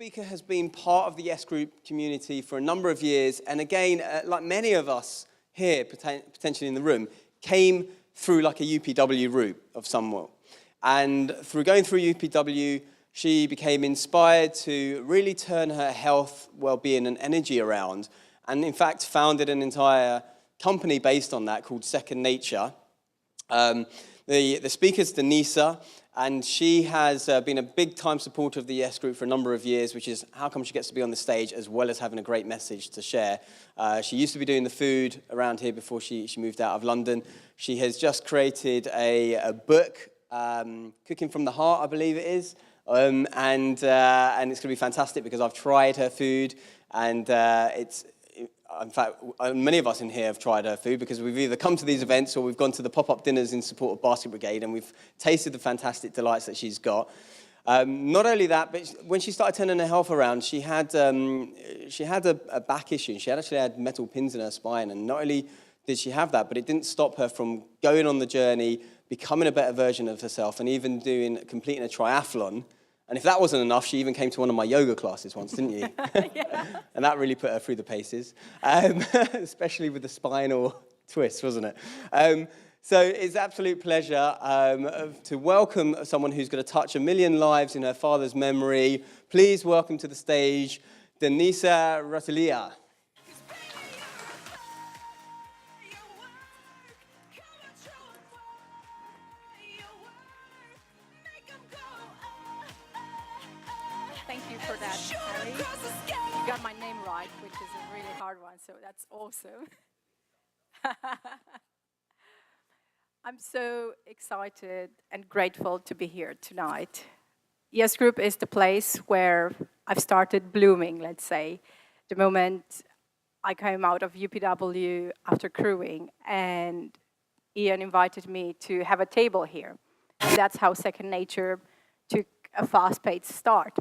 speaker has been part of the YES Group community for a number of years, and again, like many of us here, potentially in the room, came through like a UPW route of some sort. And through going through UPW, she became inspired to really turn her health, well-being, and energy around, and in fact founded an entire company based on that called Second Nature. The speaker's Denisa, and she has been a big-time supporter of the YES Group for a number of years, which is how come she gets to be on the stage as well as having a great message to share. She used to be doing the food around here before she moved out of London. She has just created a book, Cooking from the Heart, I believe it is, and it's going to be fantastic because I've tried her food, and in fact, many of us in here have tried her food because we've either come to these events or we've gone to the pop-up dinners in support of Basket Brigade, and we've tasted the fantastic delights that she's got. Not only that, but when she started turning her health around, she had a back issue. She actually had metal pins in her spine, and not only did she have that, but it didn't stop her from going on the journey, becoming a better version of herself, and even completing a triathlon. And if that wasn't enough, she even came to one of my yoga classes once, didn't you? Yeah. And that really put her through the paces, especially with the spinal twist, wasn't it? So it's an absolute pleasure to welcome someone who's going to touch 1 million lives in her father's memory. Please welcome to the stage, Denisa Ratulea. Thank you for that, Harry. You got my name right, which is a really hard one, so that's awesome. I'm so excited and grateful to be here tonight. YES Group is the place where I've started blooming, let's say. The moment I came out of UPW after crewing, and Ian invited me to have a table here. And that's how Second Nature took a fast-paced start.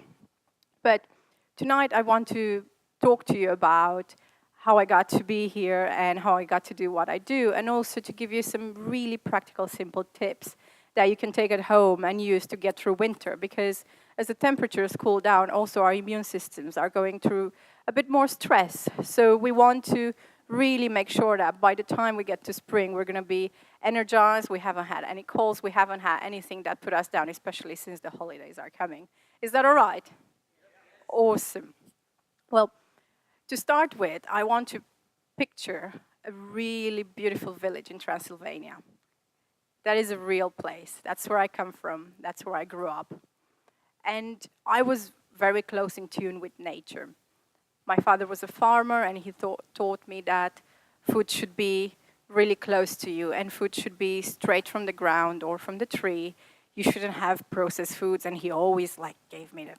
But tonight I want to talk to you about how I got to be here and how I got to do what I do, and also to give you some really practical, simple tips that you can take at home and use to get through winter. Because as the temperatures cool down, also our immune systems are going through a bit more stress. So we want to really make sure that by the time we get to spring, we're going to be energized. We haven't had any colds. We haven't had anything that put us down, especially since the holidays are coming. Is that all right? Awesome. Well, to start with, I want to picture a really beautiful village in Transylvania. That is a real place. That's where I come from. That's where I grew up. And I was very close in tune with nature. My father was a farmer, and he taught me that food should be really close to you, and food should be straight from the ground or from the tree. You shouldn't have processed foods, and he always gave me the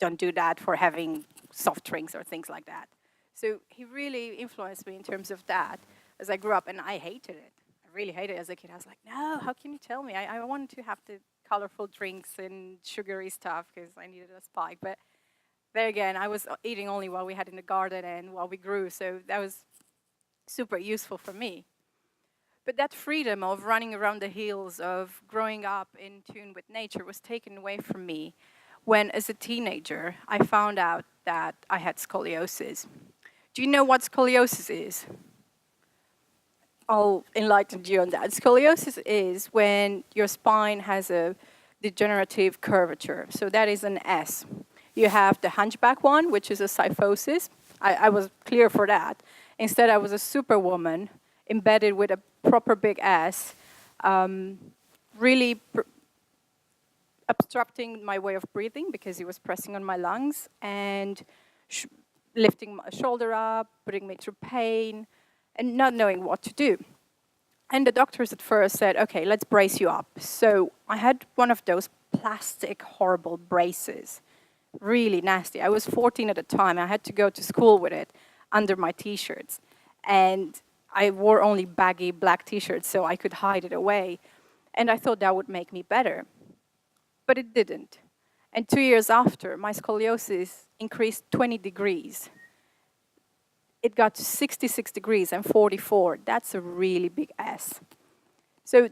don't do that for having soft drinks or things like that. So he really influenced me in terms of that as I grew up, and I hated it. I really hated it as a kid. I was like, no, how can you tell me? I wanted to have the colorful drinks and sugary stuff because I needed a spike. But there again, I was eating only what we had in the garden and what we grew, so that was super useful for me. But that freedom of running around the hills, of growing up in tune with nature was taken away from me when, as a teenager, I found out that I had scoliosis. Do you know what scoliosis is? I'll enlighten you on that. Scoliosis is when your spine has a degenerative curvature. So that is an S. You have the hunchback one, which is a kyphosis. I was clear for that. Instead, I was a superwoman embedded with a proper big S, really obstructing my way of breathing because he was pressing on my lungs and lifting my shoulder up, putting me through pain, and not knowing what to do. And the doctors at first said, okay, let's brace you up. So I had one of those plastic, horrible braces, really nasty. I was 14 at the time. I had to go to school with it under my T-shirts. And I wore only baggy black T-shirts so I could hide it away. And I thought that would make me better. But it didn't. And 2 years after, my scoliosis increased 20 degrees. It got to 66 degrees and 44. That's a really big S. So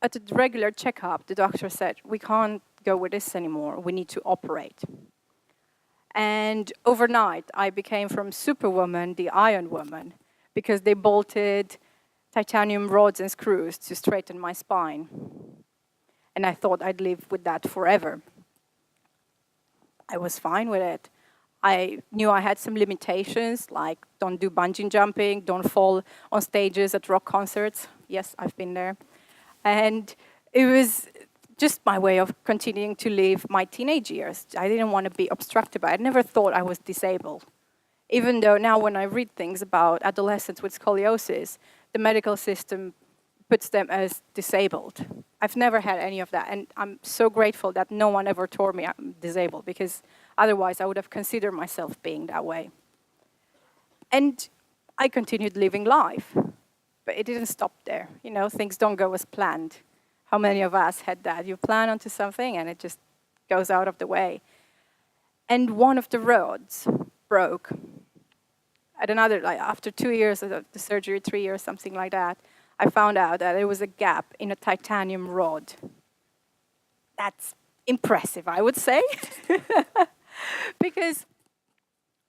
at the regular checkup, the doctor said, we can't go with this anymore. We need to operate. And overnight, I became from Superwoman the Iron Woman, because they bolted titanium rods and screws to straighten my spine. And I thought I'd live with that forever. I was fine with it. I knew I had some limitations, like don't do bungee jumping, don't fall on stages at rock concerts. Yes, I've been there. And it was just my way of continuing to live my teenage years. I didn't want to be obstructed by it. I never thought I was disabled. Even though now when I read things about adolescents with scoliosis, the medical system puts them as disabled. I've never had any of that, and I'm so grateful that no one ever told me I'm disabled, because otherwise I would have considered myself being that way. And I continued living life, but it didn't stop there. You know, things don't go as planned. How many of us had that? You plan onto something and it just goes out of the way. And one of the rods broke. At another, like after 2 years of the surgery, 3 years, something like that, I found out that there was a gap in a titanium rod. That's impressive, I would say. Because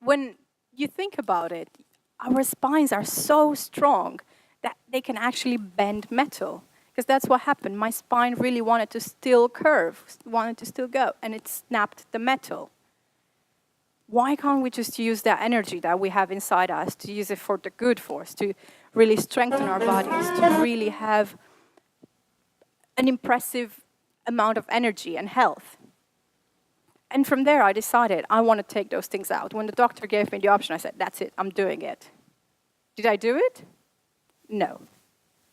when you think about it, our spines are so strong that they can actually bend metal. Because that's what happened. My spine really wanted to still curve, wanted to still go, and it snapped the metal. Why can't we just use that energy that we have inside us to use it for the good force, to really strengthen our bodies, to really have an impressive amount of energy and health? And from there, I decided I want to take those things out. When the doctor gave me the option, I said, that's it, I'm doing it. Did I do it? No,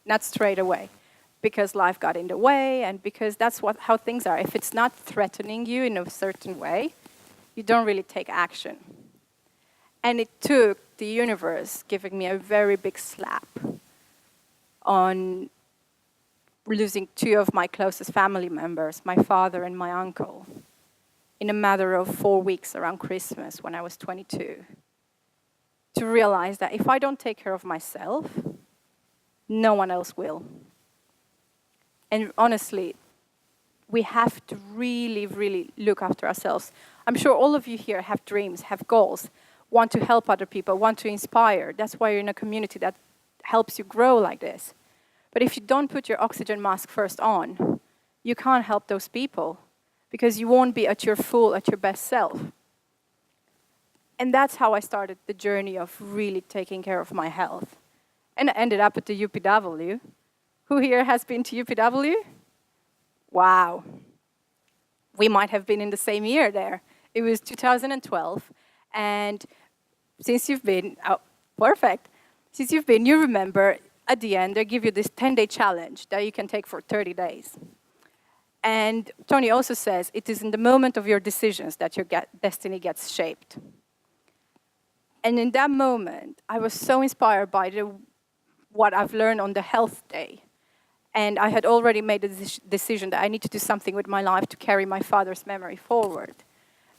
not straight away. Because life got in the way, and because that's how things are. If it's not threatening you in a certain way, you don't really take action. And it took the universe giving me a very big slap on losing 2 of my closest family members, my father and my uncle, in a matter of 4 weeks around Christmas when I was 22, to realize that if I don't take care of myself, no one else will. And honestly, we have to really, really look after ourselves. I'm sure all of you here have dreams, have goals, want to help other people, want to inspire. That's why you're in a community that helps you grow like this. But if you don't put your oxygen mask first on, you can't help those people, because you won't be at your full, at your best self. And that's how I started the journey of really taking care of my health. And I ended up at the UPW. Who here has been to UPW? Wow. We might have been in the same year there. It was 2012. And since you've been, oh, perfect. Since you've been, you remember at the end, they give you this 10-day challenge that you can take for 30 days. And Tony also says, it is in the moment of your decisions that your destiny gets shaped. And in that moment, I was so inspired by what I've learned on the health day. And I had already made a decision that I need to do something with my life to carry my father's memory forward.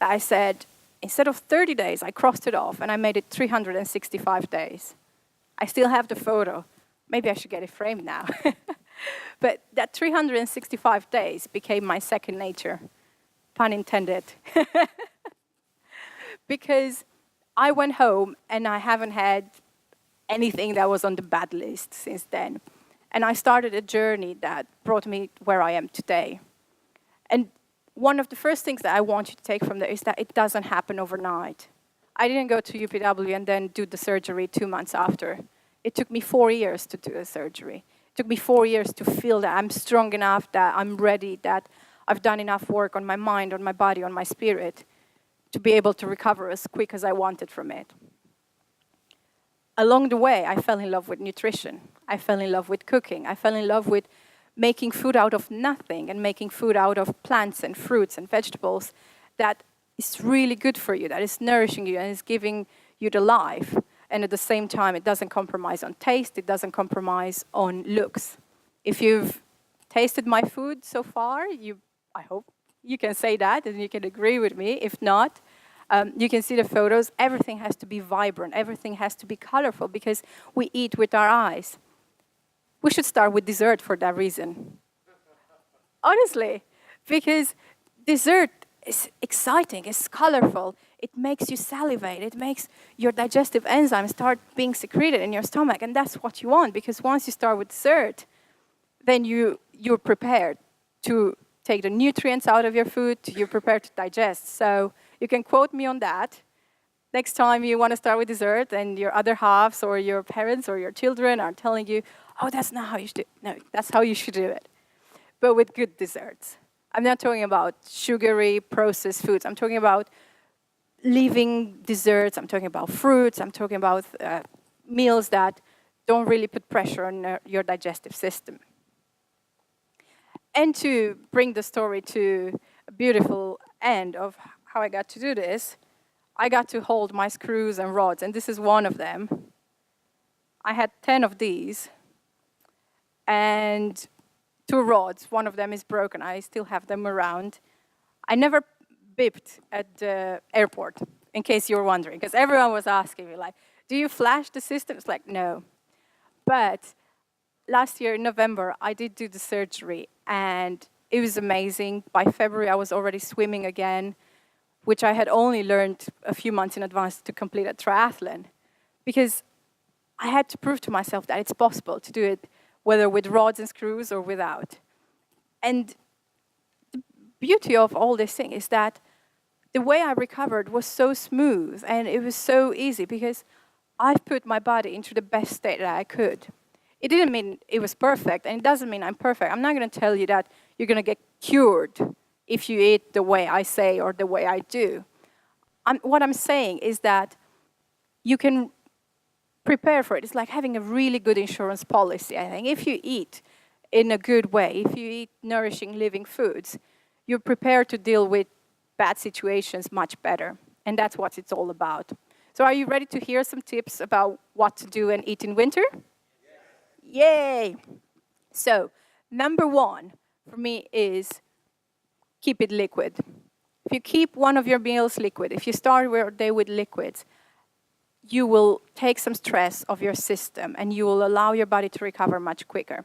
I said, instead of 30 days, I crossed it off and I made it 365 days. I still have the photo. Maybe I should get it framed now. But that 365 days became my second nature, pun intended. Because I went home and I haven't had anything that was on the bad list since then. And I started a journey that brought me where I am today. And one of the first things that I want you to take from there is that it doesn't happen overnight. I didn't go to UPW and then do the surgery 2 months after. It took me 4 years to do the surgery. It took me 4 years to feel that I'm strong enough, that I'm ready, that I've done enough work on my mind, on my body, on my spirit, to be able to recover as quick as I wanted from it. Along the way, I fell in love with nutrition. I fell in love with cooking. I fell in love with making food out of nothing and making food out of plants and fruits and vegetables that is really good for you, that is nourishing you and is giving you the life. And at the same time, it doesn't compromise on taste. It doesn't compromise on looks. If you've tasted my food so far, I hope you can say that and you can agree with me. If not, you can see the photos. Everything has to be vibrant. Everything has to be colorful because we eat with our eyes. We should start with dessert for that reason. Honestly, because dessert is exciting, it's colorful, it makes you salivate. It makes your digestive enzymes start being secreted in your stomach. And that's what you want, because once you start with dessert, then you're prepared to take the nutrients out of your food, you're prepared to digest. So you can quote me on that. Next time you want to start with dessert and your other halves or your parents or your children are telling you, oh, that's not how you should do it. No, that's how you should do it. But with good desserts. I'm not talking about sugary processed foods. I'm talking about living desserts. I'm talking about fruits. I'm talking about meals that don't really put pressure on your digestive system. And to bring the story to a beautiful end of how I got to do this, I got to hold my screws and rods, and this is one of them. I had 10 of these, and 2 rods. One of them is broken. I still have them around. I never beeped at the airport, in case you were wondering, because everyone was asking me, like, do you flash the system? It's like, no. But last year in November, I did do the surgery, and it was amazing. By February, I was already swimming again, which I had only learned a few months in advance to complete a triathlon, because I had to prove to myself that it's possible to do it, whether with rods and screws or without. And the beauty of all this thing is that the way I recovered was so smooth, and it was so easy, because I've put my body into the best state that I could. It didn't mean it was perfect, and it doesn't mean I'm perfect. I'm not going to tell you that you're going to get cured if you eat the way I say or the way I do. What I'm saying is that you can prepare for it. It's like having a really good insurance policy, I think. If you eat in a good way, if you eat nourishing, living foods, you're prepared to deal with bad situations much better. And that's what it's all about. So are you ready to hear some tips about what to do and eat in winter? Yay! So, number 1 for me is keep it liquid. If you keep one of your meals liquid, if you start your day with liquids, you will take some stress off your system and you will allow your body to recover much quicker.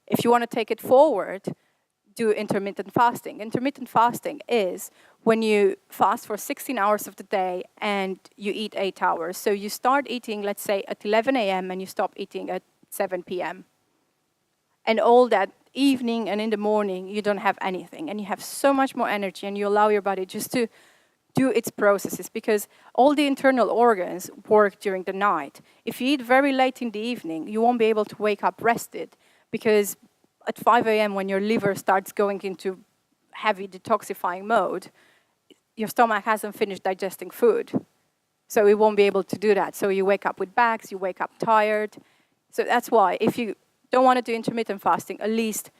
If you want to take it forward, do intermittent fasting. Intermittent fasting is when you fast for 16 hours of the day and you eat 8 hours. So you start eating, let's say, at 11 a.m. and you stop eating at 7 p.m. And all that evening and in the morning, you don't have anything. And you have so much more energy, and you allow your body just to do its processes, because all the internal organs work during the night. If you eat very late in the evening, you won't be able to wake up rested, because at 5 a.m. when your liver starts going into heavy detoxifying mode, your stomach hasn't finished digesting food. So it won't be able to do that. So you wake up with bags, you wake up tired. So that's why if you don't want to do intermittent fasting, at least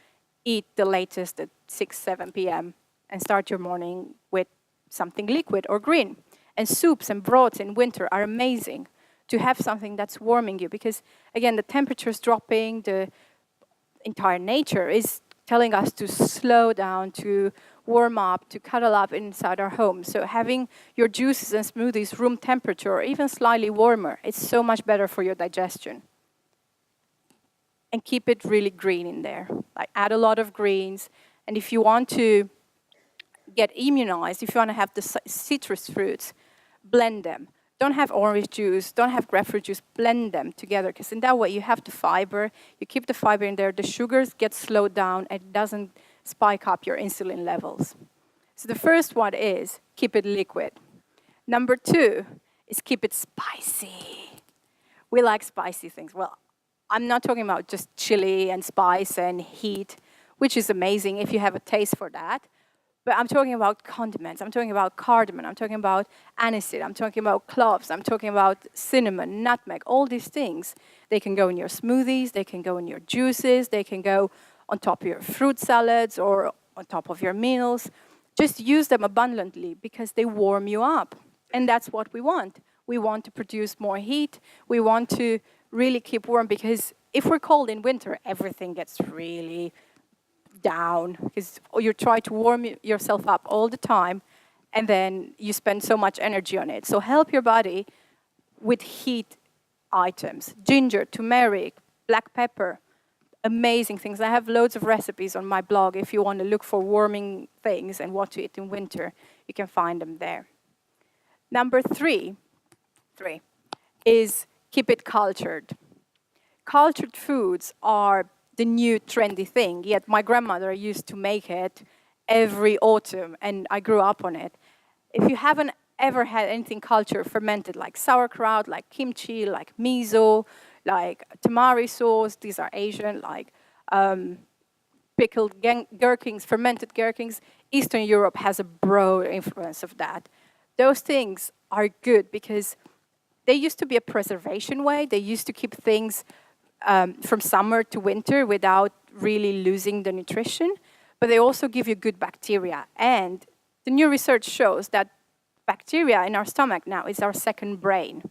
eat the latest at 6, 7 p.m. and start your morning with something liquid or green. And soups and broths in winter are amazing to have something that's warming you, because, again, the temperature's dropping, the entire nature is telling us to slow down, to warm up, to cuddle up inside our home. So having your juices and smoothies room temperature or even slightly warmer, it's so much better for your digestion. And keep it really green in there. Like, add a lot of greens. And if you want to get immunized, if you want to have the citrus fruits, blend them. Don't have orange juice, don't have grapefruit juice, blend them together, because in that way you have the fiber, you keep the fiber in there, the sugars get slowed down, and it doesn't spike up your insulin levels. So the first one is keep it liquid. Number 2 is keep it spicy. We like spicy things. Well, I'm not talking about just chili and spice and heat, which is amazing if you have a taste for that. But I'm talking about condiments. I'm talking about cardamom. I'm talking about aniseed. I'm talking about cloves. I'm talking about cinnamon, nutmeg, all these things. They can go in your smoothies. They can go in your juices. They can go on top of your fruit salads or on top of your meals. Just use them abundantly because they warm you up. And that's what we want. We want to produce more heat. We want to really keep warm, because if we're cold in winter, everything gets really down, because you try to warm yourself up all the time, and then you spend so much energy on it. So help your body with heat items. Ginger, turmeric, black pepper, amazing things. I have loads of recipes on my blog. If you want to look for warming things and what to eat in winter, you can find them there. Number three is keep it cultured. Cultured foods are the new trendy thing, yet my grandmother used to make it every autumn, and I grew up on it. If you haven't ever had anything cultured fermented, like sauerkraut, like kimchi, like miso, like tamari sauce, these are Asian, like pickled gherkins, fermented gherkins, Eastern Europe has a broad influence of that. Those things are good because they used to be a preservation way. They used to keep things from summer to winter without really losing the nutrition, but they also give you good bacteria. And the new research shows that bacteria in our stomach now is our second brain.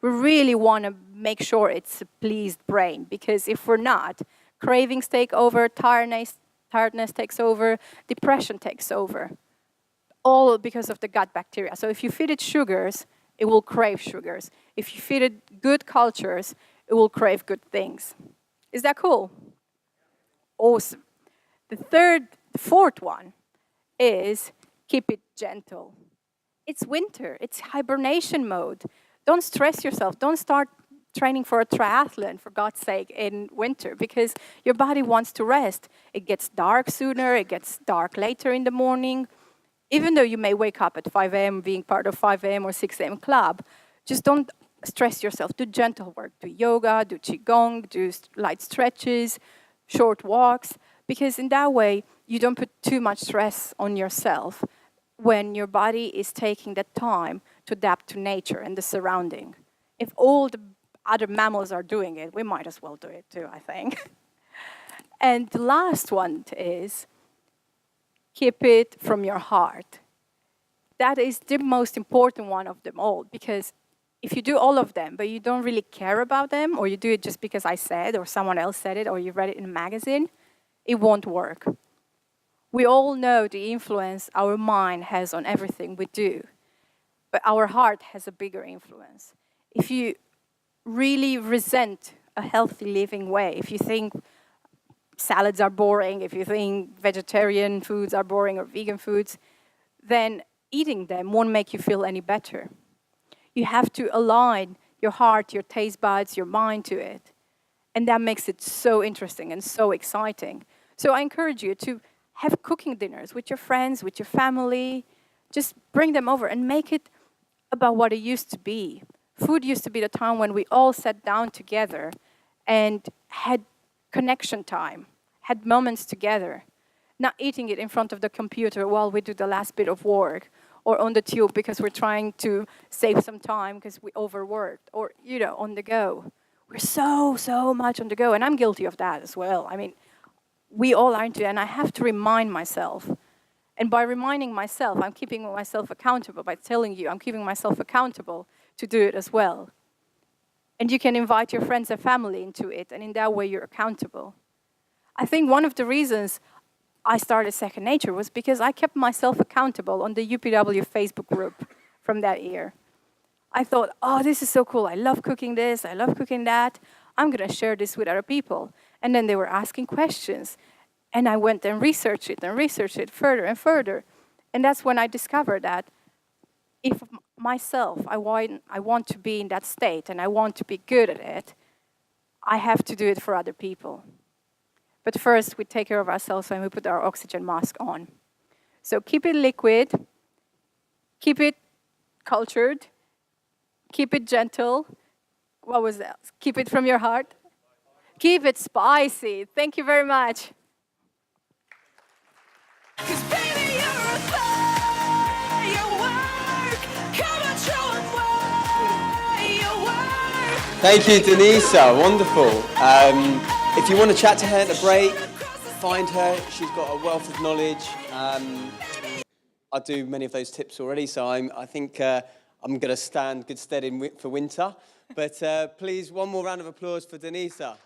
We really want to make sure it's a pleased brain, because if we're not, cravings take over, tiredness takes over, depression takes over, all because of the gut bacteria. So if you feed it sugars, it will crave sugars. If you feed it good cultures, it will crave good things. Is that cool? Awesome. The fourth one is keep it gentle. It's winter, it's hibernation mode. Don't stress yourself. Don't start training for a triathlon, for God's sake, in winter, because your body wants to rest. It gets dark sooner, it gets dark later in the morning. Even though you may wake up at 5 a.m. being part of 5 a.m. or 6 a.m. club, just don't stress yourself. Do gentle work. Do yoga, do qigong, do light stretches, short walks, because in that way, you don't put too much stress on yourself when your body is taking the time to adapt to nature and the surrounding. If all the other mammals are doing it, we might as well do it too, I think. And the last one is keep it from your heart. That is the most important one of them all, because if you do all of them, but you don't really care about them, or you do it just because I said, or someone else said it, or you read it in a magazine, it won't work. We all know the influence our mind has on everything we do, but our heart has a bigger influence. If you really resent a healthy living way, if you think salads are boring, if you think vegetarian foods are boring or vegan foods, then eating them won't make you feel any better. You have to align your heart, your taste buds, your mind to it. And that makes it so interesting and so exciting. So I encourage you to have cooking dinners with your friends, with your family. Just bring them over and make it about what it used to be. Food used to be the time when we all sat down together and had connection time, had moments together, not eating it in front of the computer while we do the last bit of work, or on the tube because we're trying to save some time because we overworked, or, on the go. We're so much on the go, and I'm guilty of that as well. I mean, we all are into it, and I have to remind myself. And by reminding myself, I'm keeping myself accountable. By telling you, I'm keeping myself accountable to do it as well. And you can invite your friends and family into it, and in that way you're accountable. I think one of the reasons I started Second Nature was because I kept myself accountable on the UPW Facebook group from that year. I thought, oh, this is so cool. I love cooking this. I love cooking that. I'm going to share this with other people. And then they were asking questions. And I went and researched it further and further. And that's when I discovered that if myself, I want to be in that state and I want to be good at it, I have to do it for other people. But first, we take care of ourselves when we put our oxygen mask on. So keep it liquid, keep it cultured, keep it gentle. What was that? Keep it from your heart. Keep it spicy. Thank you very much. Thank you, Denisa. Wonderful. If you want to chat to her at the break, find her. She's got a wealth of knowledge. I do many of those tips already, so I think I'm going to stand good stead for winter. But please, one more round of applause for Denisa.